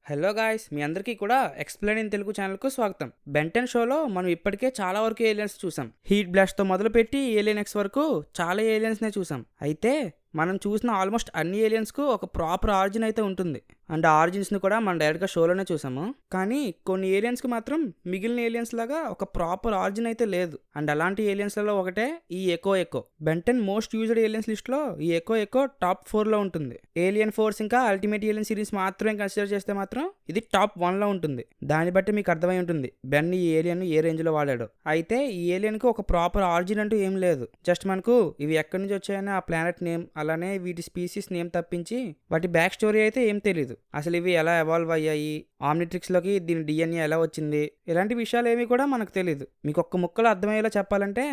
Hello guys, మీ అందరికీ కూడా explain in Telugu ఛానల్కు స్వాగతం. బెంటెన్ షోలో మనం ఇప్పటికే చాలా వరకు ఏలియన్స్ చూసాం. హీట్ బ్లాస్ట్తో మొదలుపెట్టి ఏలియన్ ఎక్స్ వరకు చాలా ఏలియన్స్నే చూసాం. అయితే మనం చూసిన ఆల్మోస్ట్ అన్ని ఏలియన్స్కు ఒక ప్రాపర్ ఆరిజిన్ అయితే ఉంటుంది. అండ్ ఆ ఆరిజిన్స్ని కూడా మనం డైరెక్ట్గా షోలోనే చూసాము. కానీ కొన్ని ఏలియన్స్కి మాత్రం మిగిలిన ఏలియన్స్ లాగా ఒక ప్రాపర్ ఆరిజిన్ అయితే లేదు. అండ్ అలాంటి ఏలియన్స్లలో ఒకటే ఈ Echo. Ben Ten most used aliens లిస్ట్లో ఈ ఎకో టాప్ 4లో ఉంటుంది. ఏలియన్ ఫోర్స్ ఇంకా అల్టిమేట్ ఏలియన్ సిరీస్ మాత్రమే కన్సిడర్ చేస్తే మాత్రం ఇది టాప్ 1లో ఉంటుంది. దాన్ని బట్టి మీకు అర్థమై ఉంటుంది బెన్ ఈ ఏలియన్ ఏ రేంజ్లో వాడాడు. అయితే ఈ ఏలియన్కి ఒక ప్రాపర్ ఆరిజిన్ అంటూ ఏం లేదు. జస్ట్ మనకు ఇవి ఎక్కడి నుంచి వచ్చాయని ఆ ప్లానెట్ నేమ్, అలానే వీటి స్పీసీస్ నేమ్ తప్పించి వాటి బ్యాక్ స్టోరీ అయితే ఏం తెలీదు. అసలు ఇవి ఎలా ఎవాల్వ్ అయ్యాయి, ఆమ్నిట్రిక్స్లోకి దీని డిఎన్ఏ ఎలా వచ్చింది, ఇలాంటి విషయాలు ఏమి కూడా మనకు తెలీదు. మీకు ఒక్క ముక్కలో అర్థమయ్యేలా చెప్పాలంటే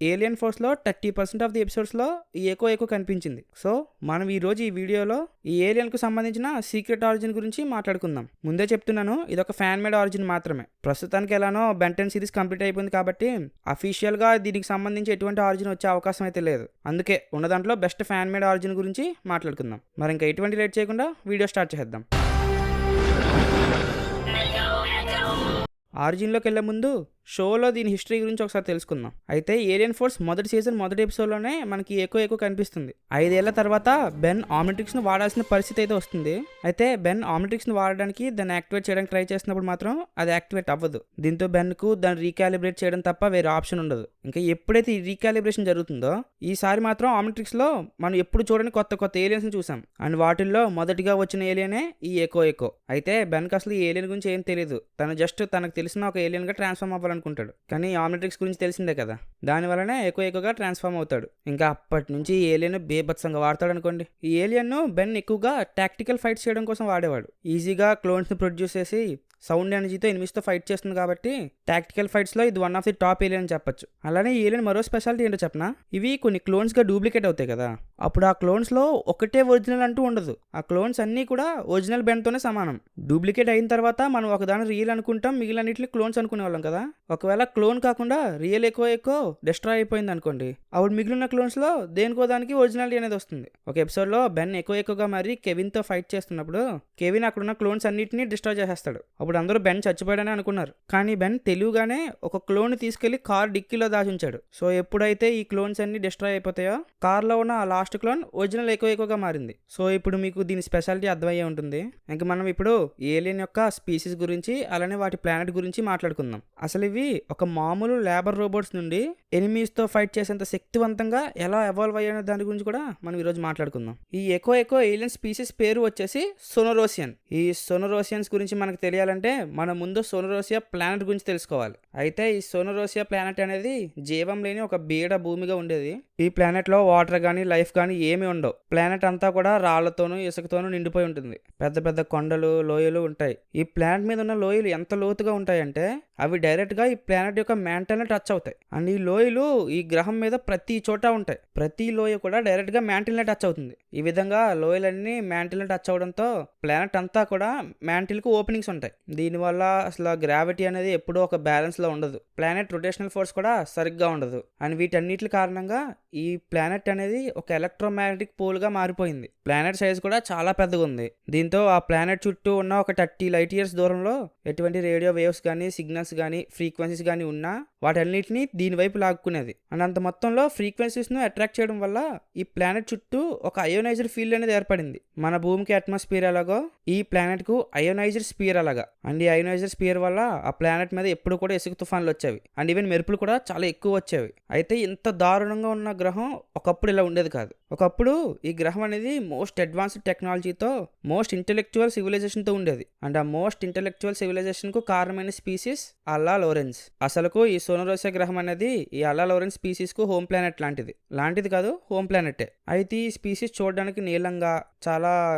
ఏలియన్ ఫోర్స్లో 30% ఆఫ్ ది ఎపిసోడ్స్లో ఈ ఎకో కనిపించింది. సో మనం ఈరోజు ఈ వీడియోలో ఈ ఏలియన్కు సంబంధించిన సీక్రెట్ ఆరిజిన్ గురించి మాట్లాడుకుందాం. ముందే చెప్తున్నాను, ఇది ఒక ఫ్యాన్ మేడ్ ఆరిజిన్ మాత్రమే. ప్రస్తుతానికి ఎలానో బెంటెన్ సిరీస్ కంప్లీట్ అయిపోయింది కాబట్టి అఫీషియల్గా దీనికి సంబంధించి ఎటువంటి ఆరిజిన్ వచ్చే అవకాశం అయితే లేదు. అందుకే ఉన్న దాంట్లో బెస్ట్ ఫ్యాన్ మేడ్ ఆరిజిన్ గురించి మాట్లాడుకుందాం. మరి ఇంకా ఎటువంటి లేట్ చేయకుండా వీడియో స్టార్ట్ చేద్దాం. ఆరిజిన్లోకి వెళ్ళే ముందు షోలో దీని హిస్టరీ గురించి ఒకసారి తెలుసుకుందాం. అయితే ఏలియన్ ఫోర్స్ మొదటి సీజన్ మొదటి ఎపిసోడ్లోనే మనకి ఎకో కనిపిస్తుంది. 5 ఏళ్ల తర్వాత బెన్ ఆమ్నిట్రిక్స్ను వాడాల్సిన పరిస్థితి అయితే వస్తుంది. అయితే బెన్ ఆమ్నిట్రిక్స్ను వాడడానికి దాన్ని యాక్టివేట్ చేయడానికి ట్రై చేసినప్పుడు మాత్రం అది యాక్టివేట్ అవ్వదు. దీంతో బెన్కు దాన్ని రీకాలిబ్రేట్ చేయడం తప్ప వేరే ఆప్షన్ ఉండదు. ఇంకా ఎప్పుడైతే ఈ రీకాలిబ్రేషన్ జరుగుతుందో ఈసారి మాత్రం ఆమ్నిట్రిక్స్లో మనం ఎప్పుడు చూడని కొత్త ఏలియన్స్ని చూసాం. అండ్ వాటిల్లో మొదటిగా వచ్చిన ఏలియనే ఈ ఎకో. అయితే బెన్కి అసలు ఈ ఏలియన్ గురించి ఏం తెలియదు. తను జస్ట్ తనకు తెలిసిన ఒక ఏలియన్గా ట్రాన్స్ఫార్మ్ అవ్వాలనుకుంటాడు. కానీ ఆమ్నిట్రిక్స్ గురించి తెలిసిందే కదా, దానివల్లనే ఎకోగా ట్రాన్స్ఫార్మ్ అవుతాడు. ఇంకా అప్పటి నుంచి ఈ ఏలియన్ బేభత్సంగా వాడతాడు అనుకోండి. ఈ ఏలియన్ను బెన్ ఎక్కువగా టాక్టికల్ ఫైట్స్ చేయడం కోసం వాడేవాడు. ఈజీగా క్లోన్స్ని ప్రొడ్యూస్ చేసి సౌండ్ ఎనర్జీతో ఎనిమిస్తో ఫైట్ చేస్తుంది కాబట్టి టాక్టికల్ ఫైట్స్లో ఇది one of the top alien అని చెప్పొచ్చు. అలానే ఈ ఏలియన్ మరో స్పెషాలిటీ ఏంటో చెప్పనా, ఇవి కొన్ని క్లోన్స్గా డూప్లికేట్ అవుతాయి కదా, అప్పుడు ఆ క్లోన్స్లో ఒకటే ఒరిజినల్ అంటూ ఉండదు. ఆ క్లోన్స్ అన్నీ కూడా ఒరిజినల్ బెన్తోనే సమానం. డూప్లికేట్ అయిన తర్వాత మనం ఒకదాని రియల్ అనుకుంటాం, మిగిలినన్నింటిని క్లోన్స్ అనుకునే వాళ్ళం కదా. ఒకవేళ క్లోన్ కాకుండా రియల్ ఎకో డిస్ట్రాయ్ అయిపోయింది అనుకోండి, అప్పుడు మిగిలిన క్లోన్స్లో దేనికో దానికి ఒరిజినాలిటీ అనేది వస్తుంది. ఒక ఎపిసోడ్లో బెన్ ఎకోగా మరి కెవిన్తో ఫైట్ చేస్తున్నప్పుడు కెవిన్ అక్కడున్న క్లోన్స్ అన్నింటినీ డిస్ట్రాయ్ చేసేస్తాడు. అప్పుడు అందరూ బెన్ చచ్చిపోయాడని అనుకున్నారు. కానీ బెన్ తెలివిగానే ఒక క్లోన్ తీసుకెళ్లి కార్ డిక్కీలో దాచుంచాడు. సో ఎప్పుడైతే ఈ క్లోన్స్ అన్ని డిస్ట్రాయ్ అయిపోతాయో కార్లో ఉన్న ఆ లాస్ట్ క్లోన్ ఒరిజినల్ ఎకోగా మారింది. సో ఇప్పుడు మీకు దీని స్పెషాలిటీ అర్థమయ్యే ఉంటుంది. ఇంక మనం ఇప్పుడు ఏలియన్ యొక్క స్పీసీస్ గురించి అలానే వాటి ప్లానెట్ గురించి మాట్లాడుకుందాం. అసలు ఇవి ఒక మామూలు లేబర్ రోబోట్స్ నుండి ఎనిమీస్తో ఫైట్ చేసేంత శక్తివంతంగా ఎలా ఎవాల్వ్ అయ్యాయనే దాని గురించి కూడా మనం ఈరోజు మాట్లాడుకుందాం. ఈ ఎకో ఏలియన్ స్పీసీస్ పేరు వచ్చేసి సోనోరోసియన్. ఈ సోనోరోసియన్స్ గురించి మనకు తెలియాలంటే మనం ముందు సోనోరోసియా ప్లానెట్ గురించి తెలుసుకోవాలి. అయితే ఈ సోనోరోసియా ప్లానెట్ అనేది జీవం లేని ఒక బీడ భూమిగా ఉండేది. ఈ ప్లానెట్లో వాటర్ కానీ లైఫ్ కానీ ఏమీ ఉండవు. ప్లానెట్ అంతా కూడా రాళ్లతోనూ ఇసుకతోనూ నిండిపోయి ఉంటుంది. పెద్ద కొండలు లోయలు ఉంటాయి. ఈ ప్లానెట్ మీద ఉన్న లోయలు ఎంత లోతుగా ఉంటాయంటే అవి డైరెక్ట్గా ఈ ప్లానెట్ యొక్క మ్యాంటల్ని టచ్ అవుతాయి. అండ్ ఈ లోయలు ఈ గ్రహం మీద ప్రతి చోట ఉంటాయి. ప్రతి లోయ కూడా డైరెక్ట్గా మ్యాంటిల్ని టచ్ అవుతుంది. ఈ విధంగా లోయలన్నీ మ్యాంటిల్ని టచ్ అవడంతో ప్లానెట్ అంతా కూడా మ్యాంటిల్కి ఓపెనింగ్స్ ఉంటాయి. దీనివల్ల అసలు గ్రావిటీ అనేది ఎప్పుడూ ఒక బ్యాలెన్స్లో ఉండదు. ప్లానెట్ రొటేషనల్ ఫోర్స్ కూడా సరిగ్గా ఉండదు. అండ్ వీటన్నిటి కారణంగా ఈ ప్లానెట్ అనేది ఒక ఎలక్ట్రోమాగ్నెటిక్ పోల్గా మారిపోయింది. ప్లానెట్ సైజ్ కూడా చాలా పెద్దగా ఉంది. దీంతో ఆ ప్లానెట్ చుట్టూ ఉన్న ఒక 30 లైట్ ఇయర్స్ దూరంలో ఎటువంటి రేడియో వేవ్స్ కానీ సిగ్నల్స్ కానీ ఫ్రీక్వెన్సీస్ కానీ ఉన్నా వాటన్నిటిని దీని వైపు లాక్కునేది. అండ్ అంత మొత్తంలో ఫ్రీక్వెన్సీస్ను అట్రాక్ట్ చేయడం వల్ల ఈ ప్లానెట్ చుట్టూ ఒక అయోనైజర్ ఫీల్డ్ అనేది ఏర్పడింది. మన భూమికి అట్మాస్ఫియర్ ఎలాగో ఈ ప్లానెట్కు అయోనైజర్ స్పియర్ అలాగా. అండ్ ఈ అయోనైజర్ స్పియర్ వల్ల ఆ ప్లానెట్ మీద ఎప్పుడు కూడా ఇసుక తుఫాన్లు వచ్చేవి. అండ్ ఈవెన్ మెరుపులు కూడా చాలా ఎక్కువ వచ్చేవి. అయితే ఇంత దారుణంగా ఉన్న గ్రహం ఒకప్పుడు ఇలా ఉండేది కాదు. ఒకప్పుడు ఈ గ్రహం అనేది మోస్ట్ అడ్వాన్స్డ్ టెక్నాలజీతో మోస్ట్ ఇంటెలెక్చువల్ సివిలైజేషన్తో ఉండేది. అండ్ ఆ మోస్ట్ ఇంటెలెక్చువల్ సివిలైజేషన్కు కారణమైన స్పీసీస్ అల్లా లోరెన్స్. అసలుకు ఈ సోనోరోసియా గ్రహం అనేది ఈ అల్లా లోరెన్స్ స్పీసీస్కు హోమ్ ప్లానెట్ లాంటిది కాదు, హోమ్ ప్లానెటే. అయితే ఈ స్పీసీస్ చూడడానికి నీలంగా చాలా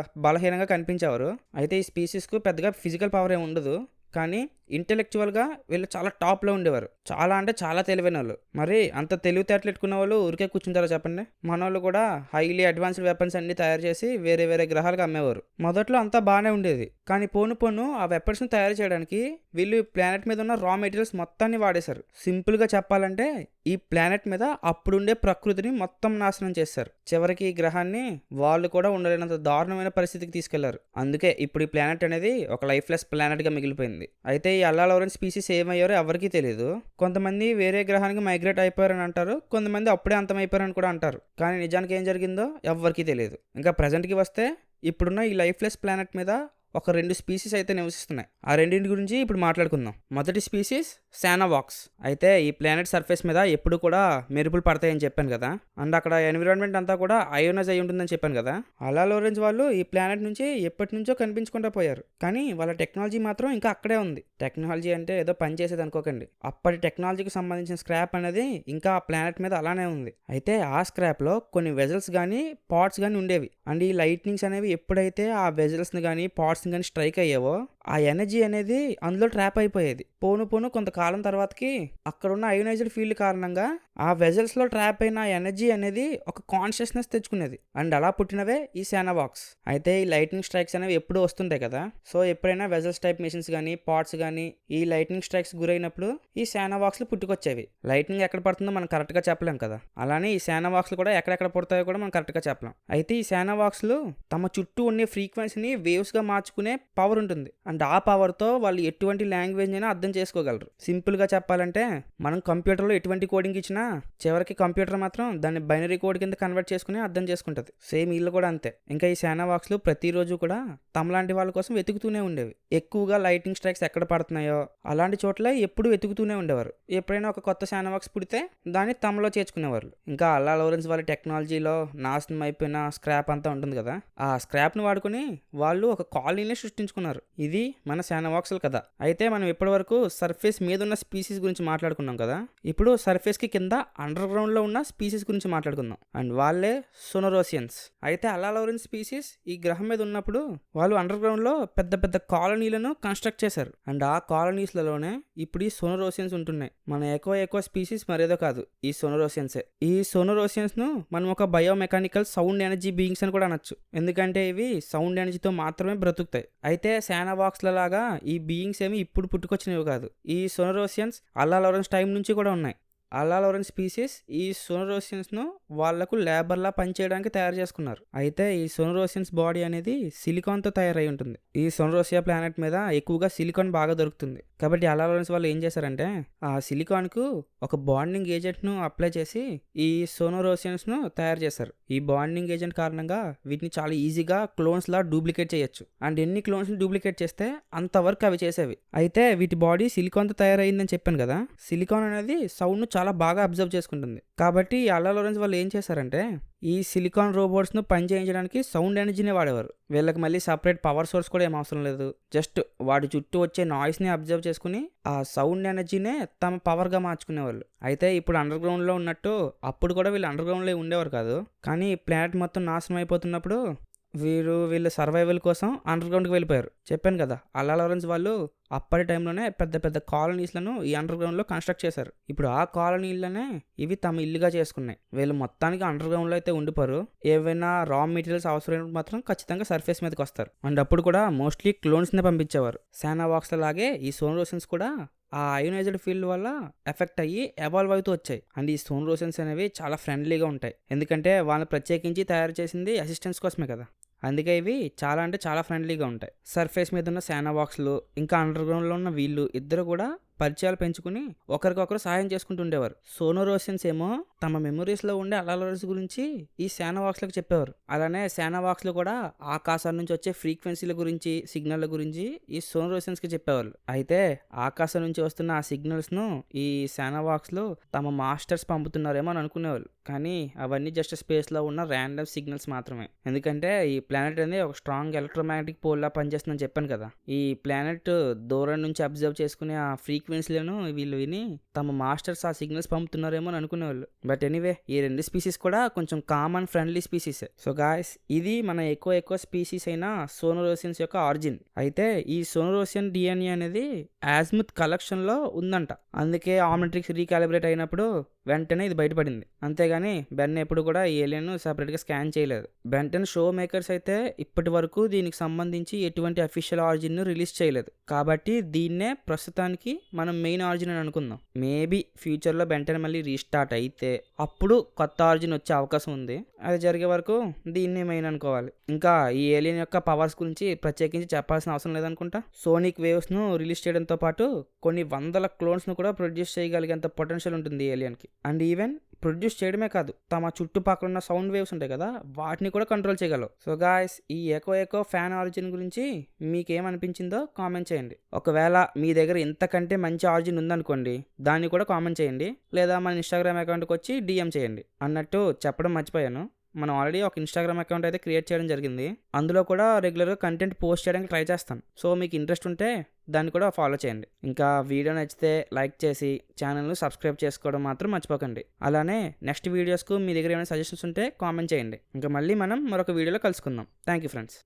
బలహీనంగా కనిపించేవారు. అయితే ఈ స్పీసీస్కు పెద్దగా ఫిజికల్ పవర్ ఏమి ఉండదు. కానీ ఇంటెలెక్చువల్గా వీళ్ళు చాలా టాప్లో ఉండేవారు. చాలా అంటే చాలా తెలివైన వాళ్ళు. మరి అంత తెలివితేటలు పెట్టుకున్న వాళ్ళు ఊరికే కూర్చుంటారా చెప్పండి? మన వాళ్ళు కూడా హైలీ అడ్వాన్స్డ్ వెపన్స్ అన్ని తయారు చేసి వేరే వేరే గ్రహాలకు అమ్మేవారు. మొదట్లో అంతా బాగానే ఉండేది, కానీ పోను పోను ఆ వెపన్స్ని తయారు చేయడానికి వీళ్ళు ఈ ప్లానెట్ మీద ఉన్న రా మెటీరియల్స్ మొత్తాన్ని వాడేశారు. సింపుల్గా చెప్పాలంటే ఈ ప్లానెట్ మీద అప్పుడుండే ప్రకృతిని మొత్తం నాశనం చేశారు. చివరికి ఈ గ్రహాన్ని వాళ్ళు కూడా ఉండలేనంత దారుణమైన పరిస్థితికి తీసుకెళ్లారు. అందుకే ఇప్పుడు ఈ ప్లానెట్ అనేది ఒక లైఫ్లెస్ ప్లానెట్ గా మిగిలిపోయింది. అయితే ఈ అల్లాలవరెన్స్ స్పీసీస్ ఏమయ్యారో ఎవరికీ తెలియదు. కొంతమంది వేరే గ్రహానికి మైగ్రేట్ అయిపోయారని అంటారు, కొంతమంది అప్పుడే అంతమైపోయారని కూడా అంటారు. కానీ నిజానికి ఏం జరిగిందో ఎవరికీ తెలియదు. ఇంకా ప్రజెంట్కి వస్తే ఇప్పుడున్న ఈ లైఫ్లెస్ ప్లానెట్ మీద ఒక 2 స్పీసీస్ అయితే నివసిస్తున్నాయి. ఆ రెండింటి గురించి ఇప్పుడు మాట్లాడుకుందాం. మొదటి స్పీసీస్ శానావాక్స్. అయితే ఈ ప్లానెట్ సర్ఫేస్ మీద ఎప్పుడు కూడా మెరుపులు పడతాయని చెప్పాను కదా, అండ్ అక్కడ ఎన్విరాన్మెంట్ అంతా కూడా అయోనైజ్ అయి ఉంటుందని చెప్పాను కదా. అల్లాలవరెన్స్ వాళ్ళు ఈ ప్లానెట్ నుంచి ఎప్పటి నుంచో కనిపించకుండా పోయారు, కానీ వాళ్ళ టెక్నాలజీ మాత్రం ఇంకా అక్కడే ఉంది. టెక్నాలజీ అంటే ఏదో పని చేసేది అనుకోకండి, అప్పటి టెక్నాలజీకి సంబంధించిన స్క్రాప్ అనేది ఇంకా ఆ ప్లానెట్ మీద అలానే ఉంది. అయితే ఆ స్క్రాప్లో కొన్ని వెజల్స్ కానీ పార్ట్స్ కానీ ఉండేవి, అండ్ ఈ లైట్నింగ్స్ అనేవి ఎప్పుడైతే ఆ వెజల్స్ని కానీ పార్ట్స్ కానీ స్ట్రైక్ అయ్యావో ఆ ఎనర్జీ అనేది అందులో ట్రాప్ అయిపోయేది. పోను పోను కొంతకాలం తర్వాతకి అక్కడున్న అయోనైజ్డ్ ఫీల్డ్ కారణంగా ఆ వెజల్స్ లో ట్రాప్ అయిన ఎనర్జీ అనేది ఒక కాన్షియస్నెస్ తెచ్చుకునేది, అండ్ అలా పుట్టినవే ఈ శానావాక్స్. అయితే ఈ లైట్నింగ్ స్ట్రైక్స్ అనేవి ఎప్పుడు వస్తుంటాయి కదా, సో ఎప్పుడైనా వెజల్స్ టైప్ మిషన్స్ కానీ పార్ట్స్ కానీ ఈ లైట్నింగ్ స్ట్రైక్స్ గురైనప్పుడు ఈ శానావాక్స్లు పుట్టుకొచ్చేవి. లైట్నింగ్ ఎక్కడ పడుతుందో మనం కరెక్ట్ గా చెప్పలేం కదా, అలానే ఈ శానావాక్స్లు కూడా ఎక్కడెక్కడ పుడతాయో కూడా మనం కరెక్ట్ గా చెప్పలేం. అయితే ఈ శానావాక్స్లు తమ చుట్టూ ఉండే ఫ్రీక్వెన్సీని వేవ్స్ గా మార్చుకునే పవర్ ఉంటుంది, అండ్ ఆ పవర్తో వాళ్ళు ఎటువంటి లాంగ్వేజ్ అయినా అర్థం చేసుకోగలరు. సింపుల్గా చెప్పాలంటే మనం కంప్యూటర్లో ఎటువంటి కోడింగ్ ఇచ్చినా చివరికి కంప్యూటర్ మాత్రం దాన్ని బైనరీ కోడ్ కింద కన్వర్ట్ చేసుకుని అర్థం చేసుకుంటుంది. సేమ్ వీళ్ళు కూడా అంతే. ఇంకా ఈ శానావాక్స్లు ప్రతిరోజు కూడా తమలాంటి వాళ్ళ కోసం వెతుకుతూనే ఉండేవి. ఎక్కువగా లైటింగ్ స్ట్రైక్స్ ఎక్కడ పడుతున్నాయో అలాంటి చోట్ల ఎప్పుడు వెతుకుతూనే ఉండేవారు. ఎప్పుడైనా ఒక కొత్త శానావాక్స్ పుడితే దాన్ని తమలో చేర్చుకునేవారు. ఇంకా అల్లాలవరెన్స్ వాళ్ళ టెక్నాలజీలో నాశనం అయిపోయిన స్క్రాప్ అంతా ఉంటుంది కదా, ఆ స్క్రాప్ని వాడుకుని వాళ్ళు ఒక కాలనీని సృష్టించుకున్నారు. ఇది మన శానావాక్స్లు కదా. అయితే మనం ఇప్పటివరకు సర్ఫేస్ మీద ఉన్న స్పీసీస్ గురించి మాట్లాడుకున్నాం కదా, ఇప్పుడు సర్ఫేస్ కి కింద అండర్ గ్రౌండ్ లో ఉన్న స్పీసీస్ గురించి మాట్లాడుకుందాం, అండ్ వాళ్ళే సోనోరోసియన్స్. అయితే అల్లాలవరెన్స్ స్పీసీస్ ఈ గ్రహం మీద ఉన్నప్పుడు వాళ్ళు అండర్ గ్రౌండ్ లో పెద్ద పెద్ద కాలనీలను కన్స్ట్రక్ట్ చేశారు, అండ్ ఆ కాలనీస్ లలోనే ఇప్పుడు ఈ సోనోరోసియన్స్ ఉంటున్నాయి. మన ఎక్కువ స్పీసీస్ మరేదో కాదు, ఈ సోనోరోసియన్సే. ఈ సోనోరోసియన్స్ ను మనం ఒక బయోమెకానికల్ సౌండ్ ఎనర్జీ బీయింగ్స్ అని కూడా అనొచ్చు, ఎందుకంటే ఇవి సౌండ్ ఎనర్జీతో మాత్రమే బ్రతుకుతాయి. అయితే శానావాక్స్ల లాగా ఈ బీయింగ్స్ ఏమి ఇప్పుడు పుట్టుకొచ్చినవి కాదు. ఈ సోనోరోసియన్స్ అల్లాలవరెన్స్ టైం నుంచి కూడా ఉన్నాయి. అల్లాలవరెన్స్ స్పీసీస్ ఈ సోనోరోసియన్స్ను వాళ్లకు లేబర్లా పనిచేయడానికి తయారు చేసుకున్నారు. అయితే ఈ సోనోరోసియన్స్ బాడీ అనేది సిలికాన్తో తయారై ఉంటుంది. ఈ సోనోరోసియా ప్లానెట్ మీద ఎక్కువగా సిలికాన్ బాగా దొరుకుతుంది, కాబట్టి అల్లాలవరెన్స్ వాళ్ళు ఏం చేశారంటే ఆ సిలికాన్కు ఒక బాండింగ్ ఏజెంట్ను అప్లై చేసి ఈ సోనోరోసియన్స్ను తయారు చేశారు. ఈ బాండింగ్ ఏజెంట్ కారణంగా వీటిని చాలా ఈజీగా క్లోన్స్లా డూప్లికేట్ చేయొచ్చు, అండ్ ఎన్ని క్లోన్స్ని డూప్లికేట్ చేస్తే అంతవరకు అవి చేసేవి. అయితే వీటి బాడీ సిలికాన్తో తయారైందని చెప్పాను కదా, సిలికాన్ అనేది సౌండ్ను చాలా బాగా అబ్జర్వ్ చేసుకుంటుంది. కాబట్టి అల్లాలవరెన్స్ వాళ్ళు ఏం చేశారంటే ఈ సిలికాన్ రోబోట్స్ను పని చేయించడానికి సౌండ్ ఎనర్జీనే వాడేవారు. వీళ్ళకి మళ్ళీ సపరేట్ పవర్ సోర్స్ కూడా ఏం అవసరం లేదు, జస్ట్ వాడి చుట్టూ వచ్చే నాయిస్ని అబ్జర్వ్ చేసుకుని ఆ సౌండ్ ఎనర్జీనే తమ పవర్గా మార్చుకునేవాళ్ళు. అయితే ఇప్పుడు అండర్ గ్రౌండ్లో ఉన్నట్టు అప్పుడు కూడా వీళ్ళు అండర్ గ్రౌండ్లో ఉండేవారు కాదు, కానీ ప్లానెట్ మొత్తం నాశనం అయిపోతున్నప్పుడు వీళ్ళ సర్వైవల్ కోసం అండర్ గ్రౌండ్కి వెళ్ళిపోయారు. చెప్పాను కదా, అల్లాలవరెన్స్ వాళ్ళు అప్పటి టైంలోనే పెద్ద పెద్ద కాలనీస్లను ఈ అండర్ గ్రౌండ్లో కన్స్ట్రక్ట్ చేశారు. ఇప్పుడు ఆ కాలనీలనే ఇవి తమ ఇల్లుగా చేసుకున్నాయి. వీళ్ళు మొత్తానికి అండర్ గ్రౌండ్లో అయితే ఉండిపోరు, ఏవైనా రా మెటీరియల్స్ అవసరమైనప్పుడు మాత్రం ఖచ్చితంగా సర్ఫేస్ మీదకి వస్తారు. అండ్ అప్పుడు కూడా మోస్ట్లీ క్లోన్స్నే పంపించేవారు. శానావాక్స్ లాగే ఈ సోనోరోసియన్స్ కూడా ఆ అయోనైజ్డ్ ఫీల్డ్ వల్ల ఎఫెక్ట్ అయ్యి ఎవాల్వ్ అవుతూ వచ్చాయి. అండ్ ఈ సోనోరోసియన్స్ అనేవి చాలా ఫ్రెండ్లీగా ఉంటాయి, ఎందుకంటే వాళ్ళని ప్రత్యేకించి తయారు చేసింది అసిస్టెన్స్ కోసమే కదా, అందుకే ఇవి చాలా అంటే చాలా ఫ్రెండ్లీగా ఉంటాయి. సర్ఫేస్ మీద ఉన్న శానావాక్స్లు ఇంకా అండర్ గ్రౌండ్లో ఉన్న వీళ్ళు ఇద్దరు కూడా పరిచయాలు పెంచుకుని ఒకరికొకరు సహాయం చేసుకుంటూ ఉండేవారు. సోనోరోసియన్స్ ఏమో తమ మెమరీస్లో ఉండే అల్లాలవరెన్స్ గురించి ఈ శానావాక్స్లకు చెప్పేవారు. అలానే శానావాక్స్లు కూడా ఆకాశం నుంచి వచ్చే ఫ్రీక్వెన్సీల గురించి సిగ్నల్ గురించి ఈ సోనోరోసియన్స్కి చెప్పేవాళ్ళు. అయితే ఆకాశం నుంచి వస్తున్న ఆ సిగ్నల్స్ను ఈ శానావాక్స్లు తమ మాస్టర్స్ పంపుతున్నారేమో అని అనుకునేవాళ్ళు, కానీ అవన్నీ జస్ట్ స్పేస్లో ఉన్న ర్యాండమ్ సిగ్నల్స్ మాత్రమే. ఎందుకంటే ఈ ప్లానెట్ అనేది ఒక స్ట్రాంగ్ ఎలక్ట్రోమాగ్నెటిక్ పోల్లా పనిచేస్తుందని చెప్పాను కదా. ఈ ప్లానెట్ దూరం నుంచి అబ్జర్వ్ చేసుకునే ఆ ఫ్రీక్వెన్సీలను వీళ్ళు విని తమ మాస్టర్స్ ఆ సిగ్నల్స్ పంపుతున్నారేమో అని అనుకునేవాళ్ళు. బట్ ఎనీవే ఈ 2 స్పీసీస్ కూడా కొంచెం కామన్ ఫ్రెండ్లీ స్పీసీసే. సో గాయస్ ఇది మన ఎక్కువ స్పీసీస్ అయిన సోనోరోసియన్స్ యొక్క ఆరిజిన్. అయితే ఈ సోనోరోసియన్ డిఎన్ఏ అనేది యాజ్ముత్ కలెక్షన్లో ఉందంట. అందుకే ఆమ్నిట్రిక్స్ రీకాలిబ్రేట్ అయినప్పుడు వెంటనే ఇది బయటపడింది. అంతేగాని బెన్ ఎప్పుడు కూడా ఈ ఏలియన్ సెపరేట్గా స్కాన్ చేయలేదు. బెంటన్ షో మేకర్స్ అయితే ఇప్పటి వరకు దీనికి సంబంధించి ఎటువంటి అఫీషియల్ ఆరిజిన్ రిలీజ్ చేయలేదు. కాబట్టి దీన్నే ప్రస్తుతానికి మనం మెయిన్ ఆరిజిన్ అని అనుకుందాం. మేబీ ఫ్యూచర్లో బెంటన్ మళ్ళీ రీస్టార్ట్ అయితే అప్పుడు కొత్త ఆరిజిన్ వచ్చే అవకాశం ఉంది. అది జరిగే వరకు దీన్నే మెయిన్ అనుకోవాలి. ఇంకా ఈ ఏలియన్ యొక్క పవర్స్ గురించి ప్రత్యేకించి చెప్పాల్సిన అవసరం లేదనుకుంటా. సోనిక్ వేవ్స్ను రిలీజ్ చేయడంతో పాటు కొన్ని వందల క్లోన్స్ను కూడా ప్రొడ్యూస్ చేయగలిగేంత పొటెన్షియల్ ఉంటుంది ఈ ఏలియన్కి. అండ్ ఈవెన్ ప్రొడ్యూస్ చేయడమే కాదు, తమ చుట్టుపక్కల ఉన్న సౌండ్ వేవ్స్ ఉంటాయి కదా, వాటిని కూడా కంట్రోల్ చేయగలవు. సో గాయస్ ఈ ఎకో ఫ్యాన్ ఆరిజిన్ గురించి మీకేమనిపించిందో కామెంట్ చేయండి. ఒకవేళ మీ దగ్గర ఇంతకంటే మంచి ఆరిజిన్ ఉందనుకోండి, దాన్ని కూడా కామెంట్ చేయండి, లేదా మన ఇన్స్టాగ్రామ్ అకౌంట్కి వచ్చి డిఎం చేయండి. అన్నట్టు చెప్పడం మర్చిపోయాను, మనం ఆల్రెడీ ఒక ఇన్స్టాగ్రామ్ అకౌంట్ అయితే క్రియేట్ చేయడం జరిగింది. అందులో కూడా రెగ్యులర్గా కంటెంట్ పోస్ట్ చేయడానికి ట్రై చేస్తాను. సో మీకు ఇంట్రెస్ట్ ఉంటే దాన్ని కూడా ఫాలో చేయండి. ఇంకా వీడియో నచ్చితే లైక్ చేసి ఛానల్ను సబ్స్క్రైబ్ చేసుకోవడం మాత్రం మర్చిపోకండి. అలానే నెక్స్ట్ వీడియోస్కు మీ దగ్గర ఏమైనా సజెషన్స్ ఉంటే కామెంట్ చేయండి. ఇంకా మళ్ళీ మనం మరొక వీడియోలో కలుసుకుందాం. Thank you friends.